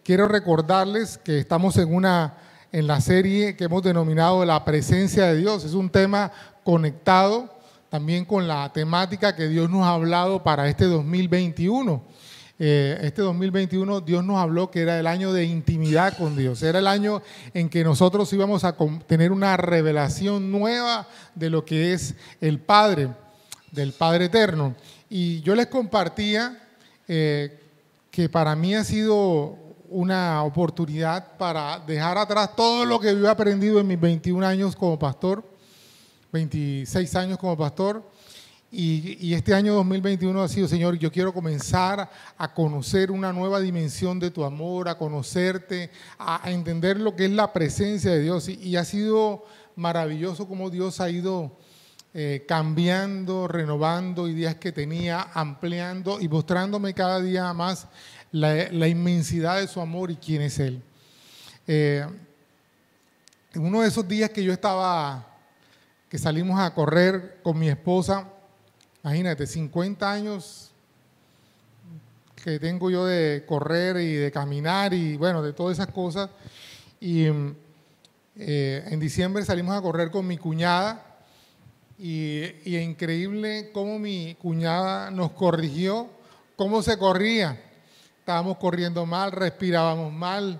Quiero recordarles que estamos en la serie que hemos denominado La Presencia de Dios. Es un tema conectado también con la temática que Dios nos ha hablado para este 2021. Este 2021 Dios nos habló que era el año de intimidad con Dios. Era el año en que nosotros íbamos a tener una revelación nueva de lo que es el Padre, del Padre Eterno. Y yo les compartía que para mí ha sido una oportunidad para dejar atrás todo lo que yo he aprendido en mis 21 años como pastor, 26 años como pastor, y este año 2021 ha sido, Señor, yo quiero comenzar a conocer una nueva dimensión de tu amor, a conocerte, a entender lo que es la presencia de Dios, y ha sido maravilloso cómo Dios ha ido cambiando, renovando ideas que tenía, ampliando y mostrándome cada día más la inmensidad de su amor y quién es Él. En uno de esos días que que salimos a correr con mi esposa, imagínate, 50 años que tengo yo de correr y de caminar y bueno, de todas esas cosas. Y en diciembre salimos a correr con mi cuñada y es increíble cómo mi cuñada nos corrigió, cómo se corría. Estábamos corriendo mal, respirábamos mal,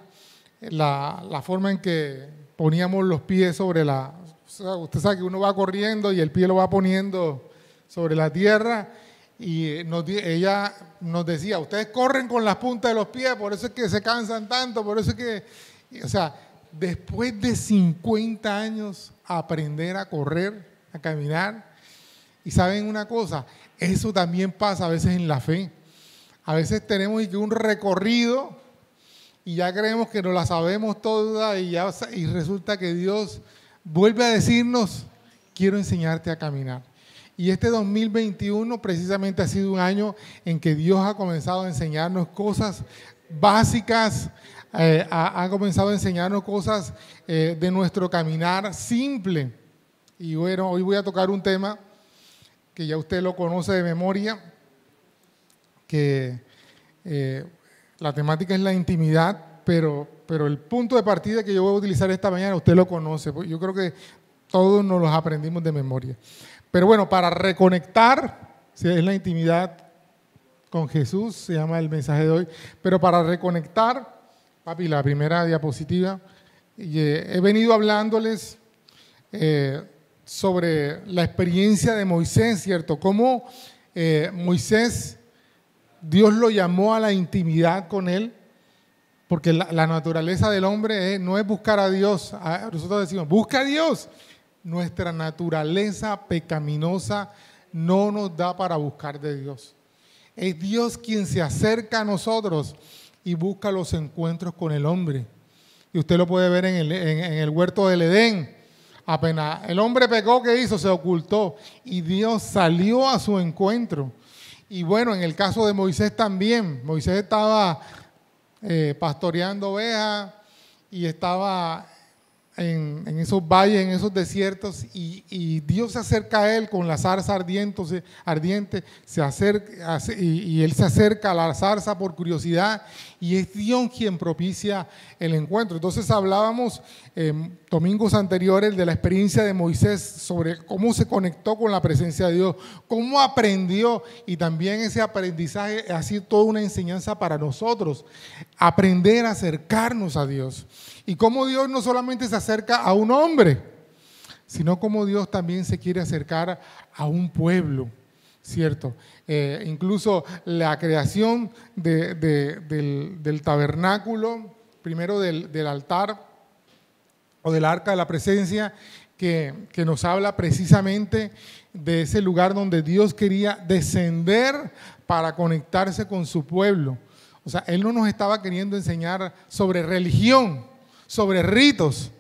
la forma en que poníamos los pies sobre o sea, usted sabe que uno va corriendo y el pie lo va poniendo sobre la tierra y ella nos decía, ustedes corren con las puntas de los pies, por eso es que se cansan tanto, por eso es que, o sea, después de 50 años aprender a correr, a caminar, y saben una cosa, eso también pasa a veces en la fe. A veces tenemos un recorrido y ya creemos que nos la sabemos toda y resulta que Dios vuelve a decirnos, quiero enseñarte a caminar. Y este 2021 precisamente ha sido un año en que Dios ha comenzado a enseñarnos cosas básicas, ha comenzado a enseñarnos cosas de nuestro caminar simple. Y bueno, hoy voy a tocar un tema que ya usted lo conoce de memoria, que la temática es la intimidad, pero el punto de partida que yo voy a utilizar esta mañana, usted lo conoce, yo creo que todos nos los aprendimos de memoria. Pero bueno, para reconectar, si es la intimidad con Jesús, se llama el mensaje de hoy, pero para reconectar, papi, la primera diapositiva, he venido hablándoles sobre la experiencia de Moisés, ¿cierto? Cómo Moisés, Dios lo llamó a la intimidad con él, porque la naturaleza del hombre no es buscar a Dios. Nosotros decimos, busca a Dios. Nuestra naturaleza pecaminosa no nos da para buscar de Dios. Es Dios quien se acerca a nosotros y busca los encuentros con el hombre. Y usted lo puede ver en el huerto del Edén. Apenas el hombre pecó, ¿qué hizo? Se ocultó y Dios salió a su encuentro. Y bueno, en el caso de Moisés también, Moisés estaba pastoreando ovejas y estaba en esos valles, en esos desiertos, y Dios se acerca a él con la zarza ardiente, se acerca, y él se acerca a la zarza por curiosidad, y es Dios quien propicia el encuentro. Entonces hablábamos domingos anteriores de la experiencia de Moisés sobre cómo se conectó con la presencia de Dios, cómo aprendió, y también ese aprendizaje ha sido toda una enseñanza para nosotros, aprender a acercarnos a Dios. Y cómo Dios no solamente se acerca a un hombre, sino cómo Dios también se quiere acercar a un pueblo, ¿cierto? Incluso la creación del tabernáculo, primero del altar o del arca de la presencia, que nos habla precisamente de ese lugar donde Dios quería descender para conectarse con su pueblo. O sea, Él no nos estaba queriendo enseñar sobre religión, sobre ritos.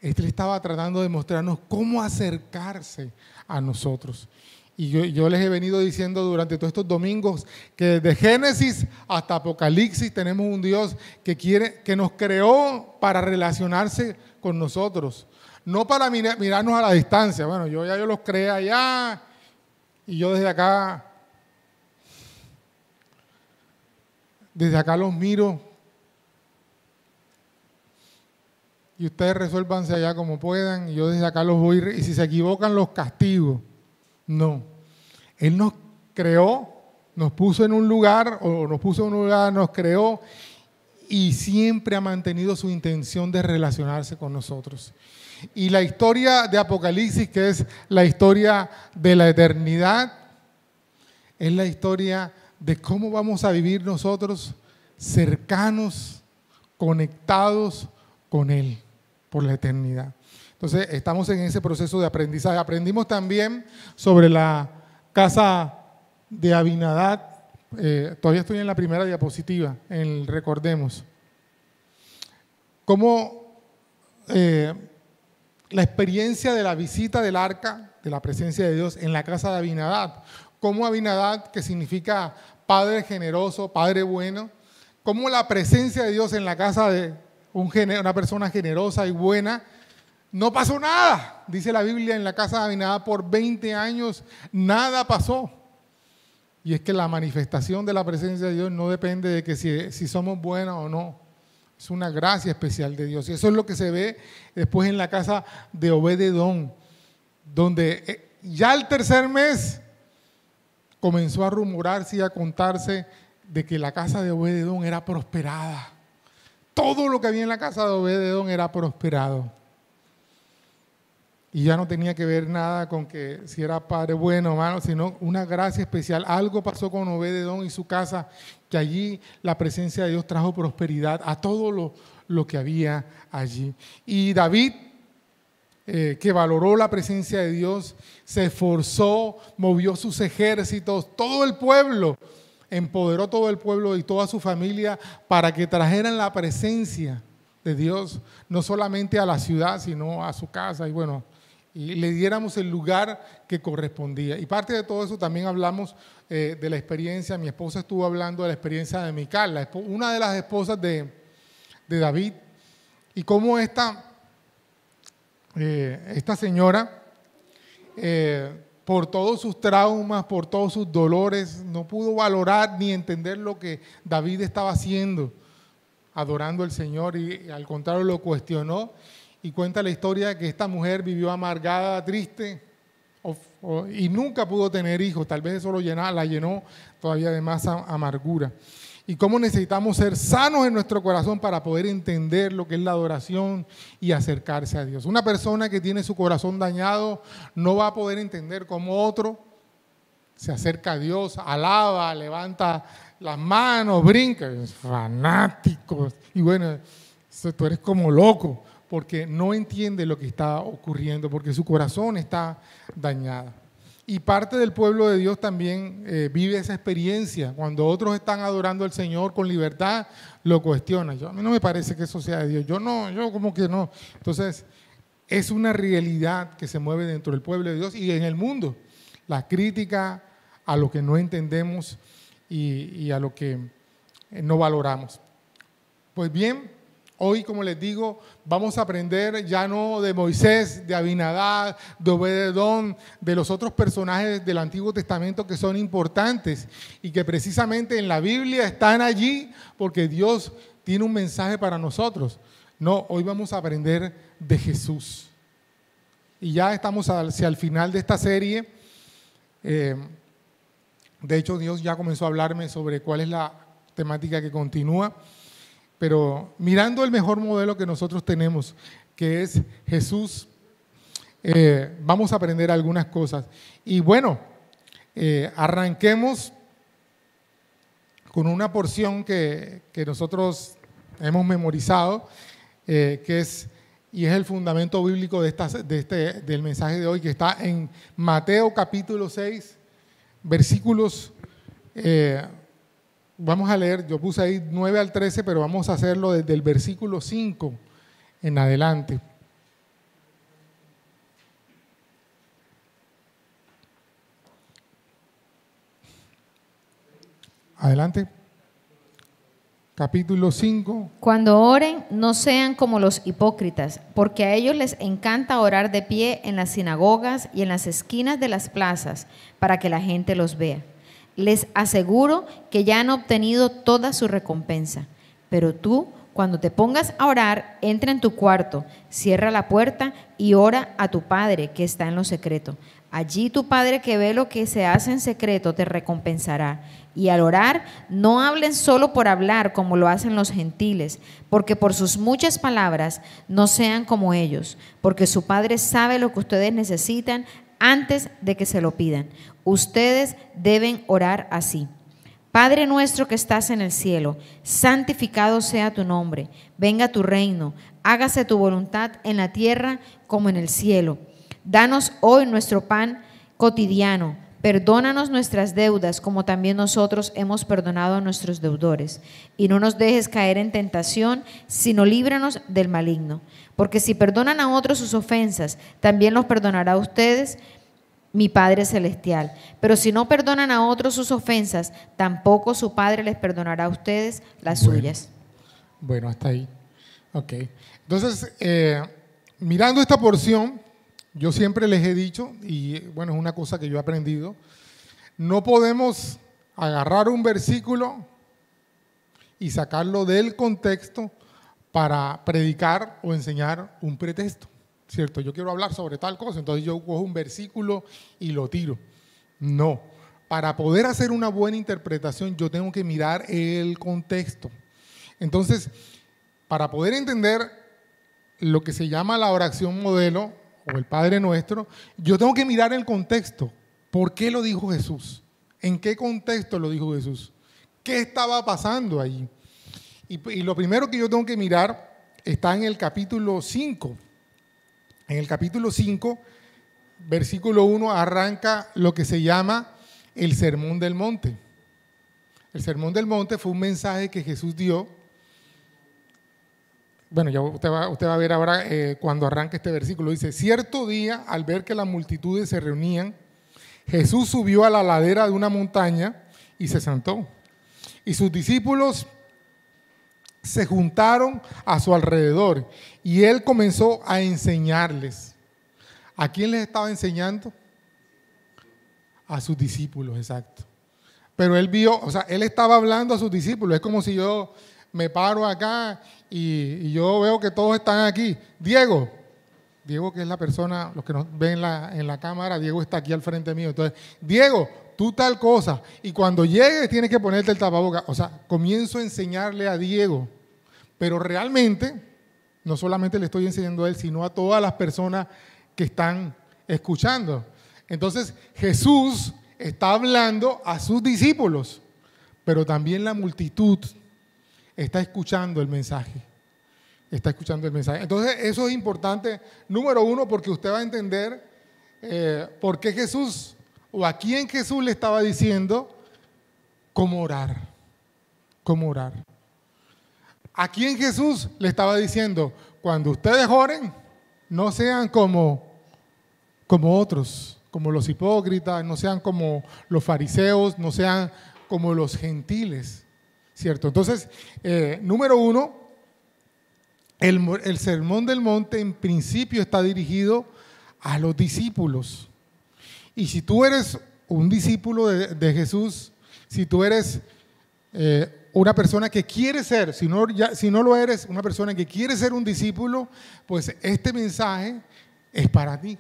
Él estaba tratando de mostrarnos cómo acercarse a nosotros. Y yo les he venido diciendo durante todos estos domingos que desde Génesis hasta Apocalipsis tenemos un Dios que nos creó para relacionarse con nosotros. No para mirarnos a la distancia. Bueno, yo los creé allá y yo desde acá Desde acá los miro y ustedes resuélvanse allá como puedan y yo desde acá los voy y si se equivocan los castigo. No. Él nos creó, nos puso en un lugar nos creó y siempre ha mantenido su intención de relacionarse con nosotros. Y la historia de Apocalipsis, que es la historia de la eternidad, es la historia de cómo vamos a vivir nosotros cercanos, conectados con Él por la eternidad. Entonces, estamos en ese proceso de aprendizaje. Aprendimos también sobre la casa de Abinadab. Todavía estoy en la primera diapositiva, recordemos. Cómo la experiencia de la visita del arca, de la presencia de Dios en la casa de Abinadab. Cómo Abinadab, que significa padre generoso, padre bueno, cómo la presencia de Dios en la casa de una persona generosa y buena, no pasó nada. Dice la Biblia, en la casa de Abinadab por 20 años nada pasó. Y es que la manifestación de la presencia de Dios no depende de que si somos buenos o no. Es una gracia especial de Dios. Y eso es lo que se ve después en la casa de Obed-Edom, donde ya el tercer mes comenzó a rumorarse y a contarse de que la casa de Obed-Edom era prosperada. Todo lo que había en la casa de Obed-Edom era prosperado. Y ya no tenía que ver nada con que si era padre bueno o malo, sino una gracia especial. Algo pasó con Obed-Edom y su casa, que allí la presencia de Dios trajo prosperidad a todo lo que había allí. Y David, que valoró la presencia de Dios, se esforzó, movió sus ejércitos, todo el pueblo, empoderó todo el pueblo y toda su familia para que trajeran la presencia de Dios, no solamente a la ciudad, sino a su casa. Y bueno, y le diéramos el lugar que correspondía. Y parte de todo eso también hablamos de la experiencia. Mi esposa estuvo hablando de la experiencia de Mical, una de las esposas de David, y cómo esta señora, por todos sus traumas, por todos sus dolores, no pudo valorar ni entender lo que David estaba haciendo, adorando al Señor, y al contrario lo cuestionó. Y cuenta la historia que esta mujer vivió amargada, triste, y nunca pudo tener hijos. Tal vez eso la llenó todavía de más amargura. Y cómo necesitamos ser sanos en nuestro corazón para poder entender lo que es la adoración y acercarse a Dios. Una persona que tiene su corazón dañado no va a poder entender cómo otro se acerca a Dios, alaba, levanta las manos, brinca, fanáticos. Y bueno, tú eres como loco, porque no entiende lo que está ocurriendo, porque su corazón está dañado. Y parte del pueblo de Dios también vive esa experiencia. Cuando otros están adorando al Señor con libertad, lo cuestionan. A mí no me parece que eso sea de Dios. Yo como que no. Entonces, es una realidad que se mueve dentro del pueblo de Dios y en el mundo. La crítica a lo que no entendemos y a lo que no valoramos. Pues bien, hoy, como les digo, vamos a aprender ya no de Moisés, de Abinadab, de Obed-Edom, de los otros personajes del Antiguo Testamento que son importantes y que precisamente en la Biblia están allí porque Dios tiene un mensaje para nosotros. No, hoy vamos a aprender de Jesús. Y ya estamos hacia el final de esta serie. De hecho, Dios ya comenzó a hablarme sobre cuál es la temática que continúa. Pero mirando el mejor modelo que nosotros tenemos, que es Jesús, vamos a aprender algunas cosas. Y bueno, arranquemos con una porción que nosotros hemos memorizado, que es el fundamento bíblico del mensaje de hoy, que está en Mateo capítulo 6, versículos... Vamos a leer, yo puse ahí 9 al 13, pero vamos a hacerlo desde el versículo 5 en adelante. Adelante. Capítulo 5. Cuando oren, no sean como los hipócritas, porque a ellos les encanta orar de pie en las sinagogas y en las esquinas de las plazas, para que la gente los vea. Les aseguro que ya han obtenido toda su recompensa. Pero tú, cuando te pongas a orar, entra en tu cuarto, cierra la puerta y ora a tu Padre que está en lo secreto. Allí tu Padre que ve lo que se hace en secreto te recompensará. Y al orar, no hablen solo por hablar como lo hacen los gentiles, porque por sus muchas palabras no sean como ellos, porque su Padre sabe lo que ustedes necesitan antes de que se lo pidan. Ustedes deben orar así. Padre nuestro que estás en el cielo, santificado sea tu nombre, venga tu reino, hágase tu voluntad en la tierra como en el cielo. Danos hoy nuestro pan cotidiano, perdónanos nuestras deudas como también nosotros hemos perdonado a nuestros deudores. Y no nos dejes caer en tentación, sino líbranos del maligno. Porque si perdonan a otros sus ofensas, también los perdonará a ustedes mi Padre Celestial. Pero si no perdonan a otros sus ofensas, tampoco su Padre les perdonará a ustedes las suyas. Bueno, hasta ahí. Ok. Entonces, mirando esta porción, yo siempre les he dicho, y bueno, es una cosa que yo he aprendido, no podemos agarrar un versículo y sacarlo del contexto para predicar o enseñar un pretexto. ¿Cierto? Yo quiero hablar sobre tal cosa, entonces yo cojo un versículo y lo tiro. No. Para poder hacer una buena interpretación, yo tengo que mirar el contexto. Entonces, para poder entender lo que se llama la oración modelo o el Padre Nuestro, yo tengo que mirar el contexto. ¿Por qué lo dijo Jesús? ¿En qué contexto lo dijo Jesús? ¿Qué estaba pasando allí? Y lo primero que yo tengo que mirar está en el capítulo 5. En el capítulo 5, versículo 1, arranca lo que se llama el Sermón del Monte. El Sermón del Monte fue un mensaje que Jesús dio. Bueno, ya usted va a ver ahora cuando arranca este versículo. Dice, cierto día, al ver que las multitudes se reunían, Jesús subió a la ladera de una montaña y se sentó. Y sus discípulos se juntaron a su alrededor y él comenzó a enseñarles. ¿A quién les estaba enseñando? A sus discípulos, exacto. Pero él vio, o sea, él estaba hablando a sus discípulos. Es como si yo me paro acá y yo veo que todos están aquí. Diego, que es la persona, los que nos ven en la cámara, Diego está aquí al frente mío. Entonces, Diego, tú tal cosa. Y cuando llegues tienes que ponerte el tapabocas. O sea, comienzo a enseñarle a Diego. Pero realmente, no solamente le estoy enseñando a él, sino a todas las personas que están escuchando. Entonces, Jesús está hablando a sus discípulos, pero también la multitud está escuchando el mensaje. Está escuchando el mensaje. Entonces, eso es importante, número uno, porque usted va a entender por qué Jesús, o a quién Jesús le estaba diciendo cómo orar. Cómo orar. ¿A quién Jesús le estaba diciendo? Cuando ustedes oren, no sean como otros, como los hipócritas, no sean como los fariseos, no sean como los gentiles, ¿cierto? Entonces, número uno, el Sermón del Monte en principio está dirigido a los discípulos. Y si tú eres un discípulo de Jesús, si tú eres una persona que quiere ser, si no lo eres, una persona que quiere ser un discípulo, pues este mensaje es para ti.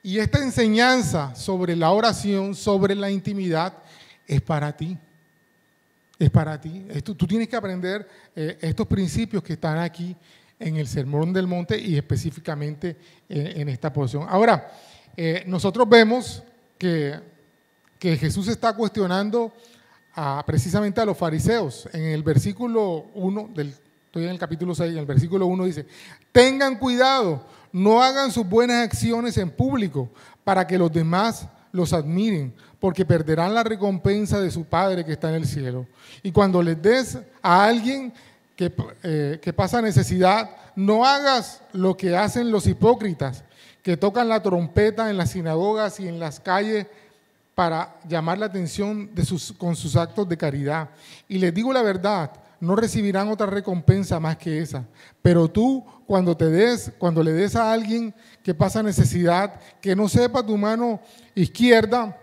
Y esta enseñanza sobre la oración, sobre la intimidad, es para ti. Es para ti. Tú tienes que aprender estos principios que están aquí en el Sermón del Monte y específicamente en esta porción. Ahora, nosotros vemos que Jesús está cuestionando precisamente a los fariseos. En el versículo 1, estoy en el capítulo 6, en el versículo 1 dice, tengan cuidado, no hagan sus buenas acciones en público para que los demás los admiren, porque perderán la recompensa de su Padre que está en el cielo. Y cuando les des a alguien que pasa necesidad, no hagas lo que hacen los hipócritas, que tocan la trompeta en las sinagogas y en las calles para llamar la atención con sus actos de caridad. Y les digo la verdad, no recibirán otra recompensa más que esa. Pero tú, cuando le des a alguien que pasa necesidad, que no sepa tu mano izquierda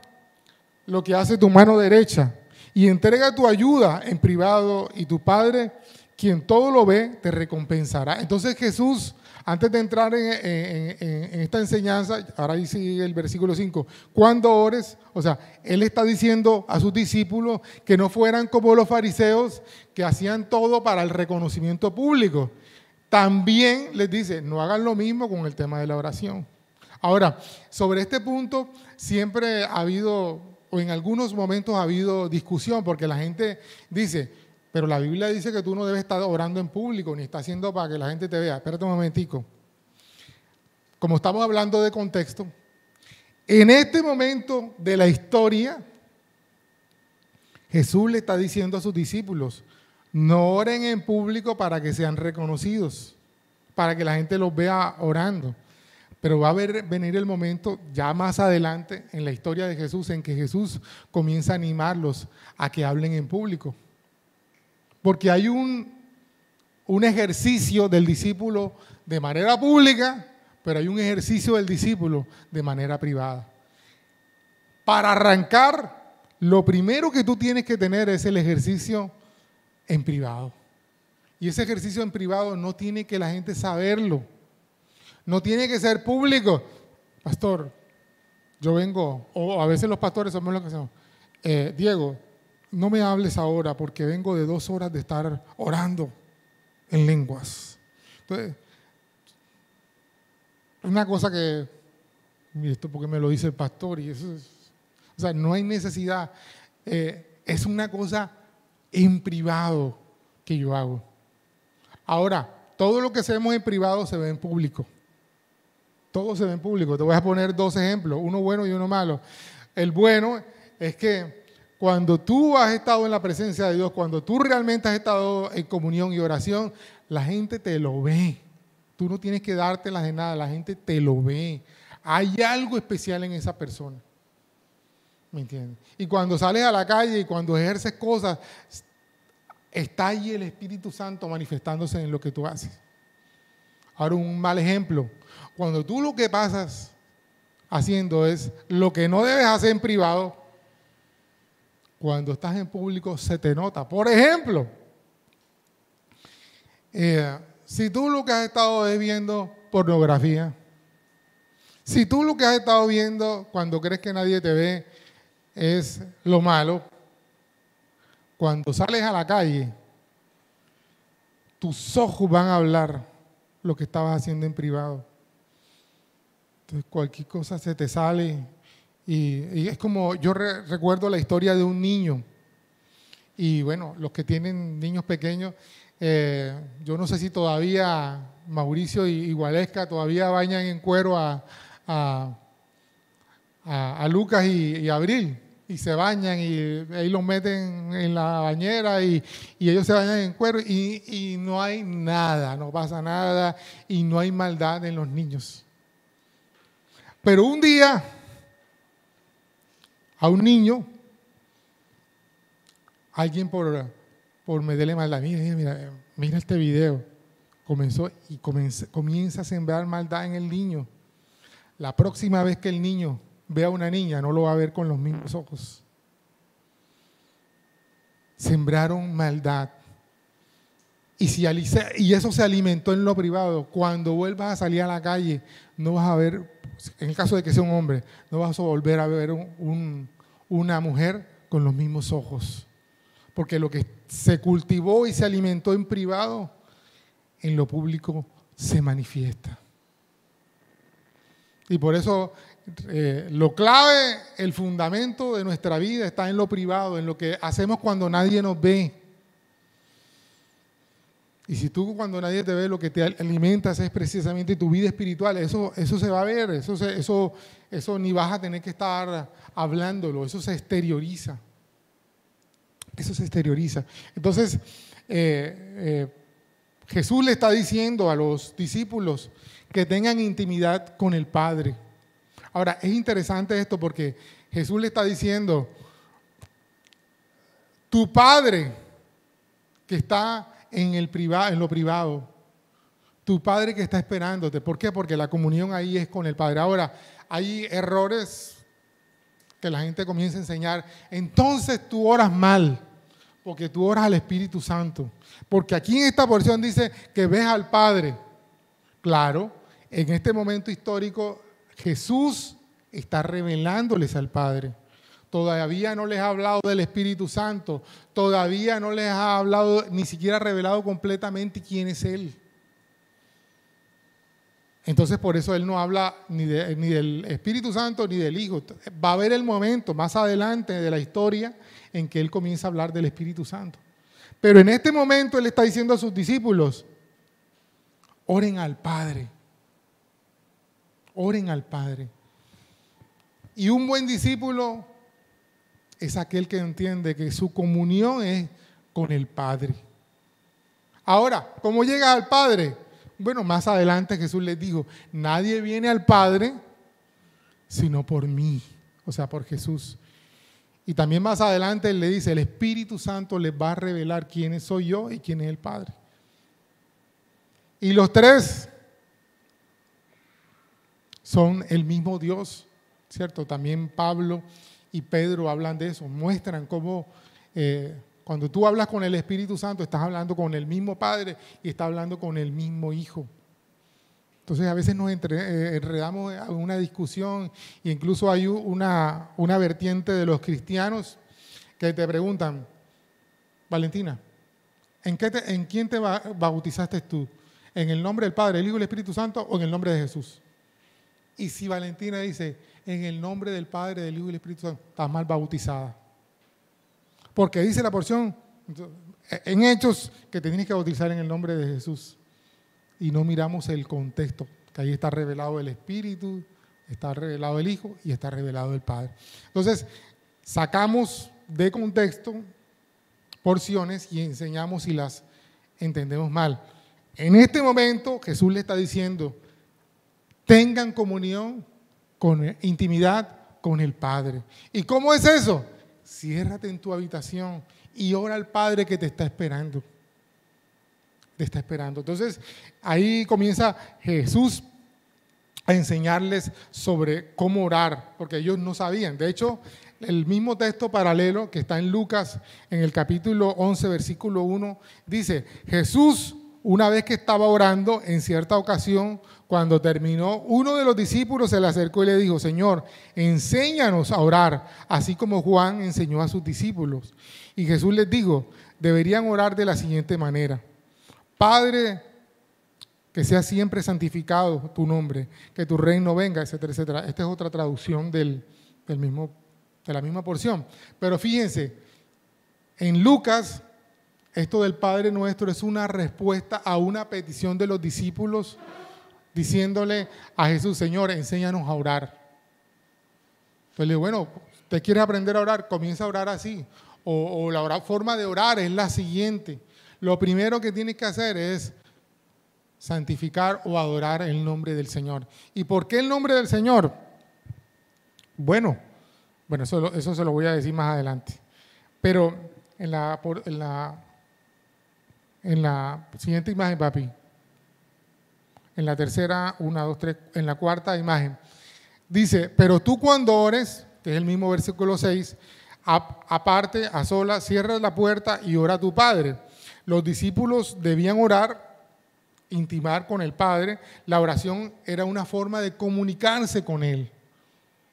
lo que hace tu mano derecha y entrega tu ayuda en privado y tu Padre, quien todo lo ve, te recompensará. Entonces Jesús, antes de entrar en esta enseñanza, ahora dice el versículo 5, cuando ores, o sea, Él está diciendo a sus discípulos que no fueran como los fariseos que hacían todo para el reconocimiento público. También les dice, no hagan lo mismo con el tema de la oración. Ahora, sobre este punto siempre ha habido, o en algunos momentos ha habido discusión, porque la gente dice, pero la Biblia dice que tú no debes estar orando en público, ni está haciendo para que la gente te vea. Espérate un momentico. Como estamos hablando de contexto, en este momento de la historia, Jesús le está diciendo a sus discípulos, no oren en público para que sean reconocidos, para que la gente los vea orando. Pero va a venir el momento ya más adelante en la historia de Jesús en que Jesús comienza a animarlos a que hablen en público. Porque hay un ejercicio del discípulo de manera pública, pero hay un ejercicio del discípulo de manera privada. Para arrancar, lo primero que tú tienes que tener es el ejercicio en privado. Y ese ejercicio en privado no tiene que la gente saberlo. No tiene que ser público. Pastor, yo vengo, o a veces los pastores somos los que hacemos. Diego, no me hables ahora porque vengo de 2 horas de estar orando en lenguas. Entonces, una cosa que, y esto porque me lo dice el pastor, y eso es, o sea, no hay necesidad. Es una cosa en privado que yo hago. Ahora, todo lo que hacemos en privado se ve en público. Todo se ve en público. Te voy a poner 2 ejemplos, uno bueno y uno malo. El bueno es que cuando tú has estado en la presencia de Dios, cuando tú realmente has estado en comunión y oración, la gente te lo ve. Tú no tienes que dártelas de nada, la gente te lo ve. Hay algo especial en esa persona. ¿Me entiendes? Y cuando sales a la calle y cuando ejerces cosas, está ahí el Espíritu Santo manifestándose en lo que tú haces. Ahora un mal ejemplo. Cuando tú lo que pasas haciendo es lo que no debes hacer en privado, cuando estás en público se te nota. Por ejemplo, si tú lo que has estado es viendo pornografía, si tú lo que has estado viendo cuando crees que nadie te ve es lo malo, cuando sales a la calle, tus ojos van a hablar lo que estabas haciendo en privado. Entonces cualquier cosa se te sale y es como, yo recuerdo la historia de un niño y bueno, los que tienen niños pequeños, yo no sé si todavía Mauricio y Gualesca todavía bañan en cuero a Lucas y Abril. Y se bañan y ahí los meten en la bañera y ellos se bañan en cuero y no hay nada, no pasa nada y no hay maldad en los niños. Pero un día a un niño, alguien por meterle maldad, mira este video, comienza a sembrar maldad en el niño. La próxima vez que el niño ve a una niña, no lo va a ver con los mismos ojos. Sembraron maldad. Y eso se alimentó en lo privado. Cuando vuelvas a salir a la calle, no vas a ver, en el caso de que sea un hombre, no vas a volver a ver una mujer con los mismos ojos. Porque lo que se cultivó y se alimentó en privado, en lo público se manifiesta. Y por eso lo clave, el fundamento de nuestra vida está en lo privado, en lo que hacemos cuando nadie nos ve. Y si tú cuando nadie te ve lo que te alimentas es precisamente tu vida espiritual, eso se va a ver, eso ni vas a tener que estar hablándolo, eso se exterioriza. Eso se exterioriza. Entonces, Jesús le está diciendo a los discípulos que tengan intimidad con el Padre. Ahora, es interesante esto porque Jesús le está diciendo, tu Padre que está en lo privado, tu Padre que está esperándote. ¿Por qué? Porque la comunión ahí es con el Padre. Ahora, hay errores que la gente comienza a enseñar, entonces tú oras mal, porque tú oras al Espíritu Santo. Porque aquí en esta porción dice que ves al Padre. Claro, en este momento histórico Jesús está revelándoles al Padre. Todavía no les ha hablado del Espíritu Santo, todavía no les ha hablado, ni siquiera revelado completamente quién es Él. Entonces por eso Él no habla ni del Espíritu Santo ni del Hijo. Va a haber el momento más adelante de la historia en que Él comienza a hablar del Espíritu Santo. Pero en este momento Él está diciendo a sus discípulos, oren al Padre. Oren al Padre. Y un buen discípulo es aquel que entiende que su comunión es con el Padre. Ahora, ¿cómo llegas al Padre? Bueno, más adelante Jesús les dijo, nadie viene al Padre sino por mí, o sea, por Jesús. Y también más adelante Él le dice, el Espíritu Santo les va a revelar quién soy yo y quién es el Padre. Y los tres son el mismo Dios, ¿cierto? También Pablo y Pedro hablan de eso, muestran cómo cuando tú hablas con el Espíritu Santo estás hablando con el mismo Padre y estás hablando con el mismo Hijo. Entonces a veces nos enredamos en una discusión e incluso hay una vertiente de los cristianos que te preguntan, Valentina, ¿en quién te bautizaste tú? ¿En el nombre del Padre, el Hijo y el Espíritu Santo o en el nombre de Jesús? Y si Valentina dice, en el nombre del Padre, del Hijo y del Espíritu Santo, estás mal bautizada. Porque dice la porción en Hechos que te tienes que bautizar en el nombre de Jesús. Y no miramos el contexto, que ahí está revelado el Espíritu, está revelado el Hijo y está revelado el Padre. Entonces, sacamos de contexto porciones y enseñamos y las entendemos mal. En este momento Jesús le está diciendo, tengan comunión, con intimidad con el Padre. ¿Y cómo es eso? Ciérrate en tu habitación y ora al Padre que te está esperando. Te está esperando. Entonces, ahí comienza Jesús a enseñarles sobre cómo orar, porque ellos no sabían. De hecho, el mismo texto paralelo que está en Lucas, en el capítulo 11, versículo 1, dice, Jesús, una vez que estaba orando, en cierta ocasión, cuando terminó, uno de los discípulos se le acercó y le dijo, Señor, enséñanos a orar, así como Juan enseñó a sus discípulos. Y Jesús les dijo, deberían orar de la siguiente manera. Padre, que sea siempre santificado tu nombre, que tu reino venga, etcétera, etcétera. Esta es otra traducción de la misma porción. Pero fíjense, en Lucas, esto del Padre Nuestro es una respuesta a una petición de los discípulos diciéndole a Jesús, Señor, enséñanos a orar. Entonces le digo, bueno, ¿usted quiere aprender a orar? Comienza a orar así. O la forma de orar es la siguiente. Lo primero que tienes que hacer es santificar o adorar el nombre del Señor. ¿Y por qué el nombre del Señor? Bueno, eso se lo voy a decir más adelante. Pero en la siguiente imagen, papi, en la tercera, 1, 2, 3, en la cuarta imagen, dice, pero tú cuando ores, que es el mismo versículo 6, aparte, a solas, cierra la puerta y ora a tu Padre. Los discípulos debían orar, intimar con el Padre. La oración era una forma de comunicarse con Él.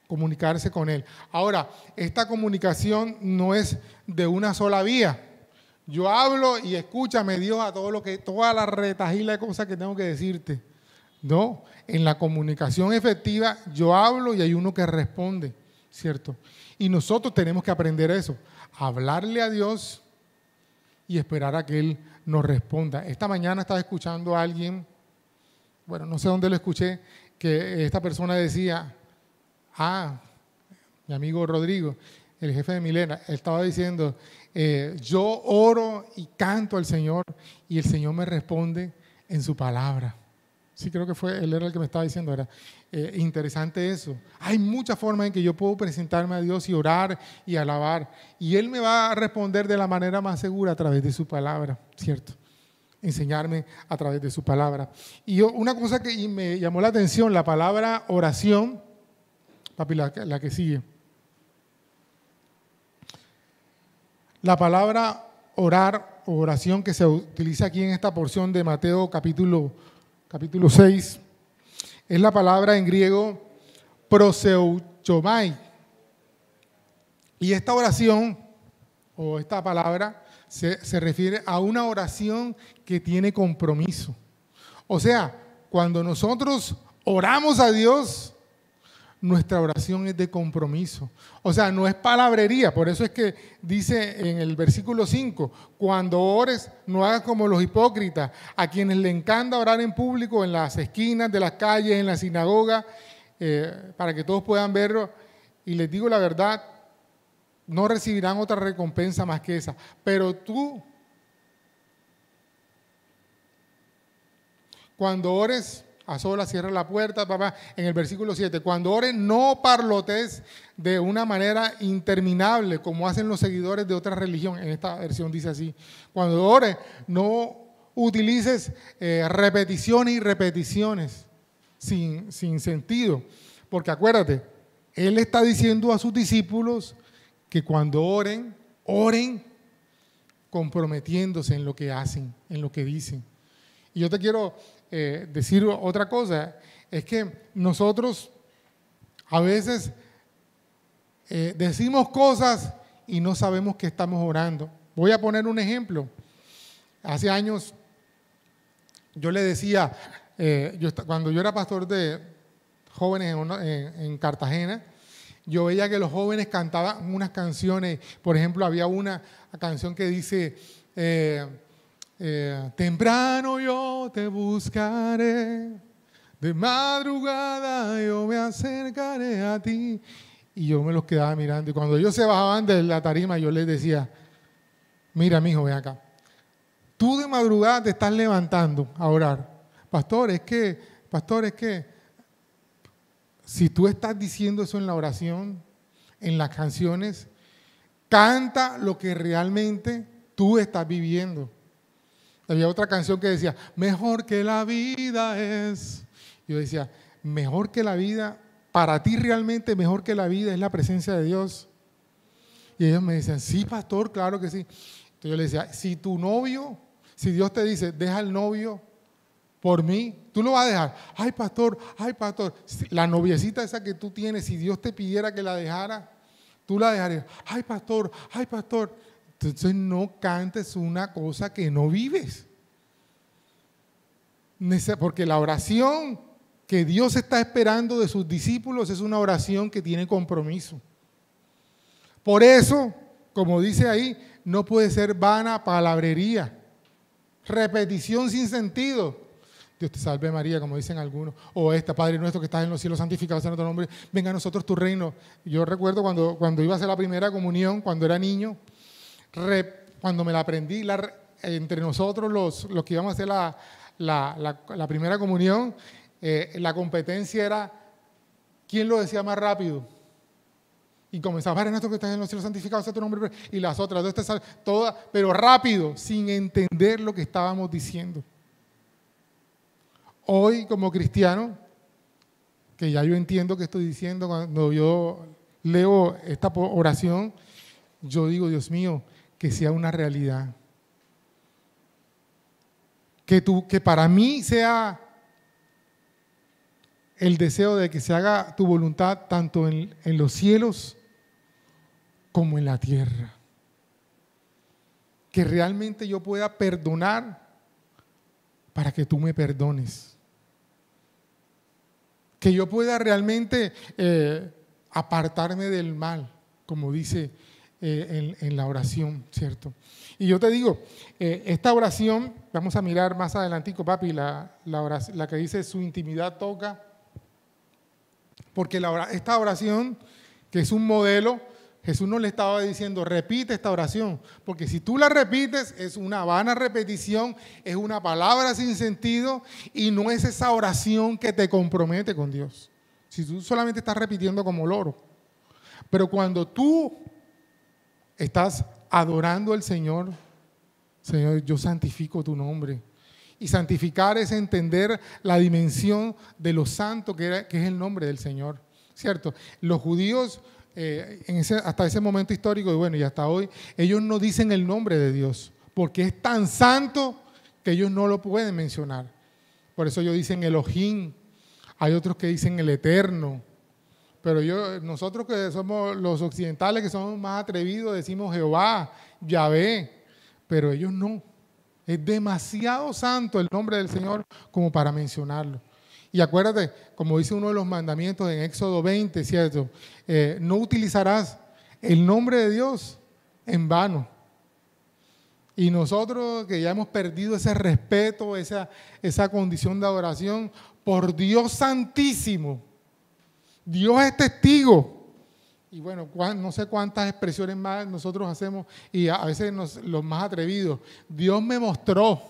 Comunicarse con Él. Ahora, esta comunicación no es de una sola vía. Yo hablo y escúchame, Dios, a toda la retajila de cosas que tengo que decirte. No, en la comunicación efectiva yo hablo y hay uno que responde, ¿cierto? Y nosotros tenemos que aprender eso, hablarle a Dios y esperar a que Él nos responda. Esta mañana estaba escuchando a alguien, bueno, no sé dónde lo escuché, que esta persona decía, mi amigo Rodrigo, el jefe de Milena, él estaba diciendo, yo oro y canto al Señor y el Señor me responde en su palabra. Sí, creo que él era el que me estaba diciendo, era interesante eso. Hay muchas formas en que yo puedo presentarme a Dios y orar y alabar. Y Él me va a responder de la manera más segura a través de su palabra, ¿cierto? Enseñarme a través de su palabra. Y una cosa que me llamó la atención, la palabra oración, papi, la que sigue. La palabra orar o oración que se utiliza aquí en esta porción de Mateo capítulo 6 es la palabra en griego proseuchomai. Y esta oración o esta palabra se refiere a una oración que tiene compromiso. O sea, cuando nosotros oramos a Dios, nuestra oración es de compromiso. O sea, no es palabrería. Por eso es que dice en el versículo 5, cuando ores, no hagas como los hipócritas, a quienes le encanta orar en público, en las esquinas de las calles, en la sinagoga, para que todos puedan verlo. Y les digo la verdad, no recibirán otra recompensa más que esa. Pero tú, cuando ores a solas, cierra la puerta, papá. En el versículo 7, cuando ores, no parlotes de una manera interminable, como hacen los seguidores de otra religión. En esta versión dice así. Cuando ores, no utilices repeticiones y repeticiones sin sentido. Porque acuérdate, Él está diciendo a sus discípulos que cuando oren, oren comprometiéndose en lo que hacen, en lo que dicen. Y yo te quiero decir otra cosa, es que nosotros a veces decimos cosas y no sabemos que estamos orando. Voy a poner un ejemplo. Hace años yo le decía, cuando yo era pastor de jóvenes en Cartagena, yo veía que los jóvenes cantaban unas canciones. Por ejemplo, había una canción que dice temprano yo te buscaré, de madrugada yo me acercaré a ti. Y yo me los quedaba mirando. Y cuando ellos se bajaban de la tarima, yo les decía, mira, mijo, ven acá. Tú de madrugada te estás levantando a orar. Pastor, es que, si tú estás diciendo eso en la oración, en las canciones, canta lo que realmente tú estás viviendo. Había otra canción que decía, mejor que la vida es. Yo decía, mejor que la vida, para ti realmente mejor que la vida es la presencia de Dios. Y ellos me decían, sí, pastor, claro que sí. Entonces yo le decía, si tu novio, si Dios te dice, deja el novio por mí, tú lo vas a dejar. Ay, pastor, la noviecita esa que tú tienes, si Dios te pidiera que la dejara, tú la dejarías. Ay, pastor. Entonces no cantes una cosa que no vives. Porque la oración que Dios está esperando de sus discípulos es una oración que tiene compromiso. Por eso, como dice ahí, no puede ser vana palabrería, repetición sin sentido. Dios te salve María, como dicen algunos, o Padre nuestro que estás en los cielos, santificado sea tu nombre, venga a nosotros tu reino. Yo recuerdo cuando iba a hacer la primera comunión, cuando era niño, cuando me la aprendí, entre nosotros los que íbamos a hacer la primera comunión, la competencia era quién lo decía más rápido. Y comenzaba, Padre nuestro que estás en los cielos, santificado sea tu nombre, y las otras dos, todas, pero rápido, sin entender lo que estábamos diciendo. Hoy, como cristiano, que ya yo entiendo que estoy diciendo, cuando yo leo esta oración, yo digo, Dios mío, que sea una realidad. Que para mí sea el deseo de que se haga tu voluntad tanto en los cielos como en la tierra. Que realmente yo pueda perdonar para que tú me perdones. Que yo pueda realmente apartarme del mal, como dice en la oración, ¿cierto? Y yo te digo, esta oración, vamos a mirar más adelantico, papi, la que dice su intimidad toca, porque esta oración, que es un modelo, Jesús no le estaba diciendo, repite esta oración, porque si tú la repites es una vana repetición, es una palabra sin sentido y no es esa oración que te compromete con Dios. Si tú solamente estás repitiendo como loro. Pero cuando tú estás adorando al Señor, Señor, yo santifico tu nombre. Y santificar es entender la dimensión de lo santo que es el nombre del Señor, ¿cierto? Los judíos hasta ese momento histórico y bueno, y hasta hoy, ellos no dicen el nombre de Dios, porque es tan santo que ellos no lo pueden mencionar. Por eso ellos dicen Elohim, hay otros que dicen el Eterno, pero nosotros que somos los occidentales, que somos más atrevidos, decimos Jehová, Yahvé, pero ellos no. Es demasiado santo el nombre del Señor como para mencionarlo. Y acuérdate, como dice uno de los mandamientos en Éxodo 20, ¿cierto? No utilizarás el nombre de Dios en vano. Y nosotros que ya hemos perdido ese respeto, esa condición de adoración, por Dios santísimo, Dios es testigo. Y bueno, no sé cuántas expresiones más nosotros hacemos y a veces los más atrevidos. Dios me mostró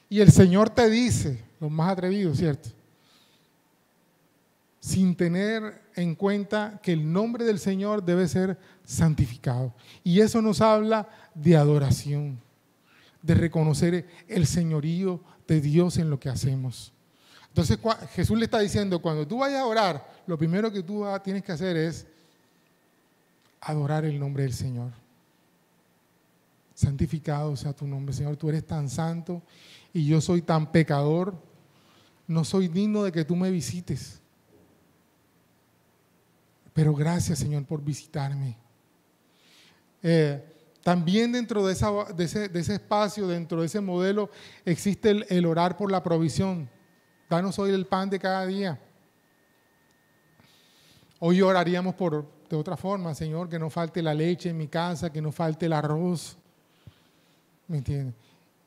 y el Señor te dice, los más atrevidos, ¿cierto? Sin tener en cuenta que el nombre del Señor debe ser santificado. Y eso nos habla de adoración, de reconocer el señorío de Dios en lo que hacemos. Entonces Jesús le está diciendo, cuando tú vayas a orar, lo primero que tú tienes que hacer es adorar el nombre del Señor. Santificado sea tu nombre, Señor. Tú eres tan santo y yo soy tan pecador. No soy digno de que tú me visites. Pero gracias, Señor, por visitarme. También dentro de ese espacio, dentro de ese modelo, existe el orar por la provisión. Danos hoy el pan de cada día. Hoy oraríamos de otra forma, Señor, que no falte la leche en mi casa, que no falte el arroz. ¿Me entiendes?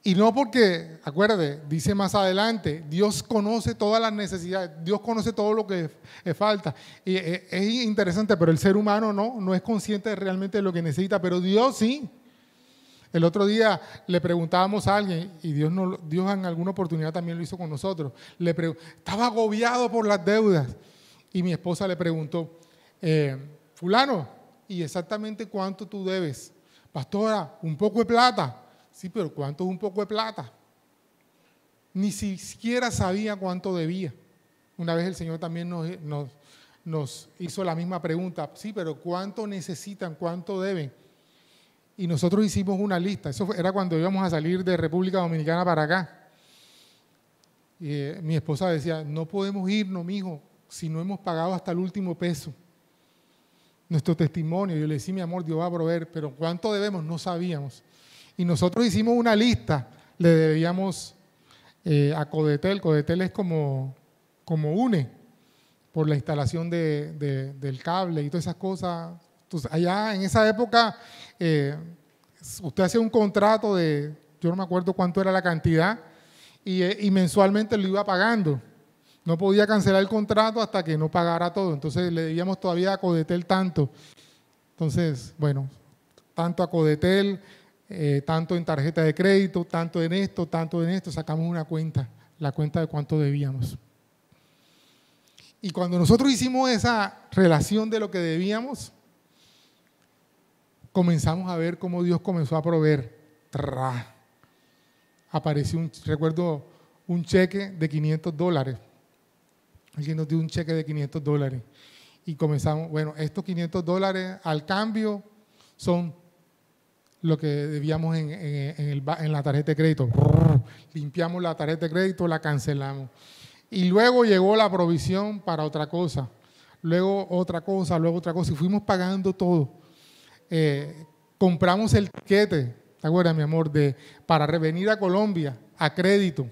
Y no porque, acuérdate, dice más adelante, Dios conoce todas las necesidades, Dios conoce todo lo que falta. Y es interesante, pero el ser humano no es consciente realmente de lo que necesita, pero Dios sí. El otro día le preguntábamos a alguien, y Dios en alguna oportunidad también lo hizo con nosotros, estaba agobiado por las deudas. Y mi esposa le preguntó, fulano, ¿y exactamente cuánto tú debes? Pastora, un poco de plata. Sí, pero ¿cuánto es un poco de plata? Ni siquiera sabía cuánto debía. Una vez el Señor también nos hizo la misma pregunta. Sí, pero ¿cuánto necesitan? ¿Cuánto deben? Y nosotros hicimos una lista. Eso era cuando íbamos a salir de República Dominicana para acá. Y mi esposa decía, no podemos irnos, mijo, si no hemos pagado hasta el último peso. Nuestro testimonio. Yo le decía, mi amor, Dios va a proveer, pero ¿cuánto debemos? No sabíamos. Y nosotros hicimos una lista, le debíamos a Codetel. Codetel es como UNE, por la instalación del cable y todas esas cosas. Entonces, allá en esa época, usted hacía un contrato yo no me acuerdo cuánto era la cantidad, y mensualmente lo iba pagando. No podía cancelar el contrato hasta que no pagara todo. Entonces le debíamos todavía a Codetel tanto. Entonces, bueno, tanto a Codetel, tanto en tarjeta de crédito, tanto en esto, sacamos una cuenta, la cuenta de cuánto debíamos. Y cuando nosotros hicimos esa relación de lo que debíamos, comenzamos a ver cómo Dios comenzó a proveer. Apareció, recuerdo, un cheque de $500. Alguien nos dio un cheque de $500 y comenzamos, bueno, estos $500 al cambio son lo que debíamos en la tarjeta de crédito. Limpiamos la tarjeta de crédito, la cancelamos. Y luego llegó la provisión para otra cosa, luego otra cosa, y fuimos pagando todo. Compramos el tiquete, ¿te acuerdas, mi amor? Para venir a Colombia a crédito.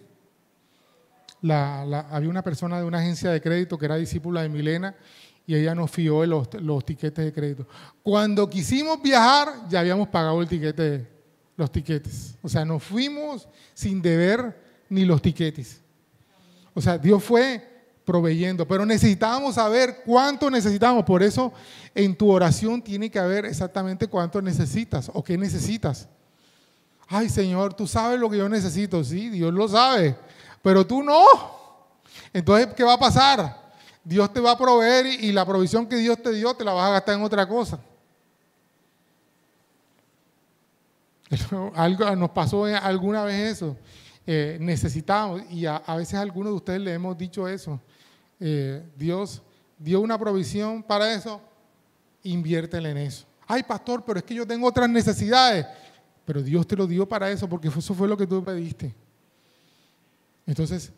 Había una persona de una agencia de crédito que era discípula de Milena y ella nos fió los tiquetes de crédito. Cuando quisimos viajar, ya habíamos pagado los tiquetes. O sea, nos fuimos sin deber ni los tiquetes. O sea, Dios fue proveyendo, pero necesitábamos saber cuánto necesitábamos. Por eso, en tu oración tiene que haber exactamente cuánto necesitas o qué necesitas. Ay, Señor, tú sabes lo que yo necesito. Sí, Dios lo sabe, pero tú no. Entonces, ¿qué va a pasar? Dios te va a proveer y la provisión que Dios te dio te la vas a gastar en otra cosa. Algo nos pasó alguna vez eso. Necesitamos, y a veces a algunos de ustedes le hemos dicho eso. Dios dio una provisión para eso, inviértele en eso. Ay, pastor, pero es que yo tengo otras necesidades. Pero Dios te lo dio para eso, porque eso fue lo que tú pediste. Entonces,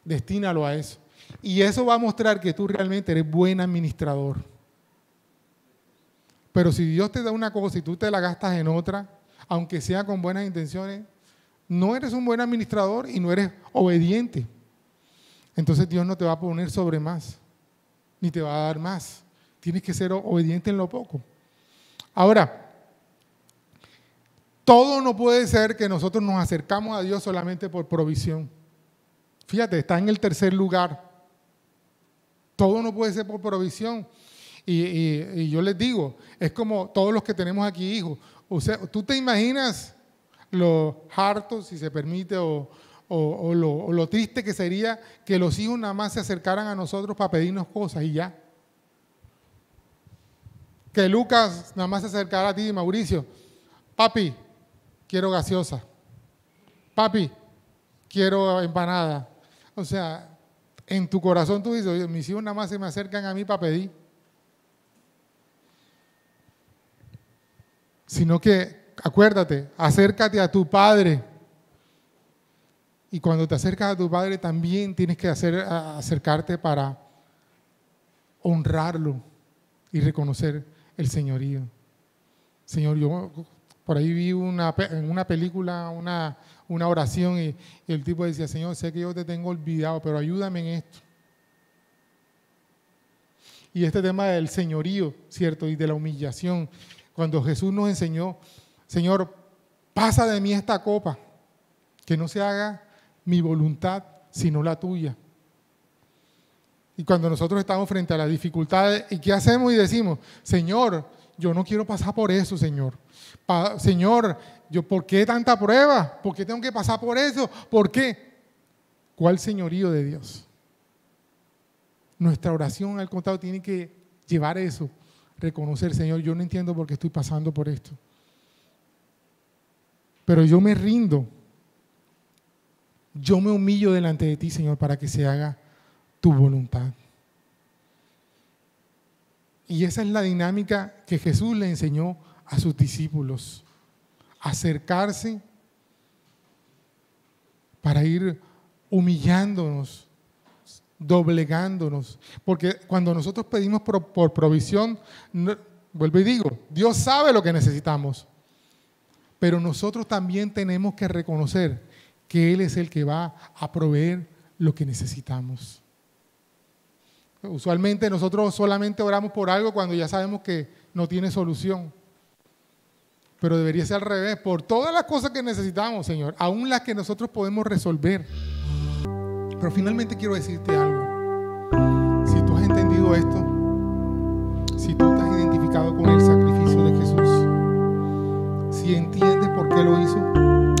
destínalo a eso. Y eso va a mostrar que tú realmente eres buen administrador. Pero si Dios te da una cosa y tú te la gastas en otra, aunque sea con buenas intenciones, no eres un buen administrador y no eres obediente. Entonces Dios no te va a poner sobre más, ni te va a dar más. Tienes que ser obediente en lo poco. Ahora, todo no puede ser que nosotros nos acercamos a Dios solamente por provisión. Fíjate, está en el tercer lugar. Todo no puede ser por provisión. Y yo les digo, es como todos los que tenemos aquí hijos. O sea, ¿tú te imaginas lo harto, si se permite, o lo triste que sería que los hijos nada más se acercaran a nosotros para pedirnos cosas y ya? Que Lucas nada más se acercara a ti, Mauricio. Papi, quiero gaseosa. Papi, quiero empanada. O sea, en tu corazón tú dices, oye, mis hijos nada más se me acercan a mí para pedir. Sino que, acuérdate, acércate a tu Padre. Y cuando te acercas a tu Padre también tienes que acercarte para honrarlo y reconocer el señorío. Señor, yo por ahí vi en una película una oración y el tipo decía, Señor, sé que yo te tengo olvidado, pero ayúdame en esto. Y este tema del señorío, ¿cierto? Y de la humillación. Cuando Jesús nos enseñó, Señor, pasa de mí esta copa, que no se haga mi voluntad, sino la tuya. Y cuando nosotros estamos frente a las dificultades, ¿y qué hacemos? Y decimos, Señor, yo no quiero pasar por eso, Señor. Señor, ¿por qué tanta prueba? ¿Por qué tengo que pasar por eso? ¿Por qué? ¿Cuál señorío de Dios? Nuestra oración, al contrario, tiene que llevar eso. Reconocer, Señor, yo no entiendo por qué estoy pasando por esto. Pero yo me rindo. Yo me humillo delante de ti, Señor, para que se haga tu voluntad. Y esa es la dinámica que Jesús le enseñó a sus discípulos. Acercarse para ir humillándonos, doblegándonos, porque cuando nosotros pedimos por provisión, vuelvo y digo, Dios sabe lo que necesitamos, pero nosotros también tenemos que reconocer que Él es el que va a proveer lo que necesitamos. Usualmente nosotros solamente oramos por algo cuando ya sabemos que no tiene solución, pero debería ser al revés, por todas las cosas que necesitamos, Señor, aún las que nosotros podemos resolver. Pero finalmente quiero decirte algo. Si tú has entendido esto, si tú te has identificado con el sacrificio de Jesús, si entiendes por qué lo hizo,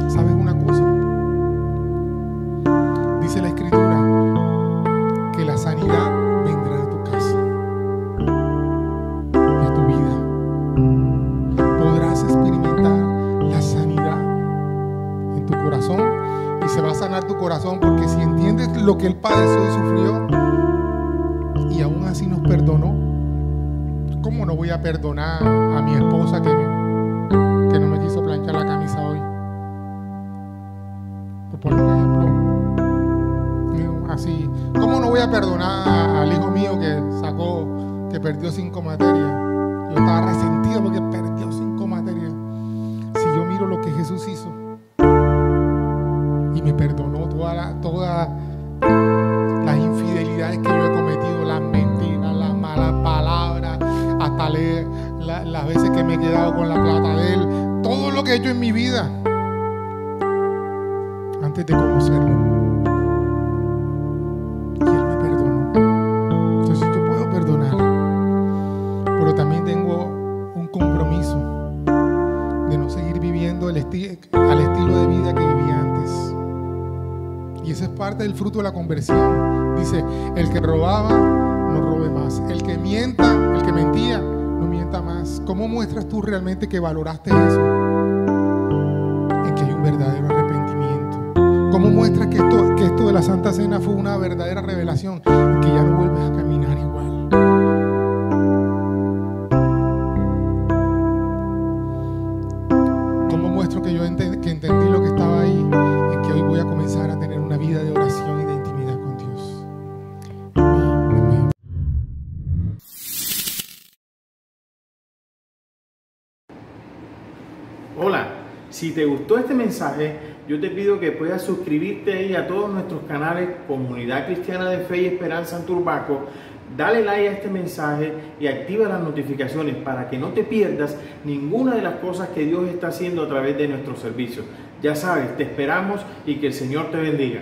¿sabes una cosa? Dice la Escritura que la sanidad vendrá a tu casa y a tu vida. Podrás experimentar la sanidad en tu corazón. Y se va a sanar tu corazón, porque si entiendes lo que Él padeció y sufrió y aún así nos perdonó, ¿cómo no voy a perdonar a mi esposa que no me quiso planchar la camisa hoy? Por poner un ejemplo así. ¿Cómo no voy a perdonar al hijo mío que perdió 5 materias? Yo estaba resentido porque perdió 5 materias. Si yo miro lo que Jesús hizo y me perdonó todas las infidelidades que yo he cometido, las mentiras, las malas palabras, hasta las veces que me he quedado con la plata de Él, todo lo que he hecho en mi vida antes de conocerlo. Y Él me perdonó. Entonces yo puedo perdonar, pero también tengo un compromiso de no seguir viviendo al estilo de vida que vivía antes. Y eso es parte del fruto de la conversión. Dice, el que robaba, no robe más. El que mentía, no mienta más. ¿Cómo muestras tú realmente que valoraste eso? En que hay un verdadero arrepentimiento. ¿Cómo muestras que esto de la Santa Cena fue una verdadera revelación? En que ya no vuelves a caminar igual. muestro que yo que entendí lo que estaba ahí, es que hoy voy a comenzar a tener una vida de oración y de intimidad con Dios. Amén. Hola, si te gustó este mensaje, yo te pido que puedas suscribirte ahí a todos nuestros canales Comunidad Cristiana de Fe y Esperanza en Turbaco. Dale like a este mensaje y activa las notificaciones para que no te pierdas ninguna de las cosas que Dios está haciendo a través de nuestros servicios. Ya sabes, te esperamos y que el Señor te bendiga.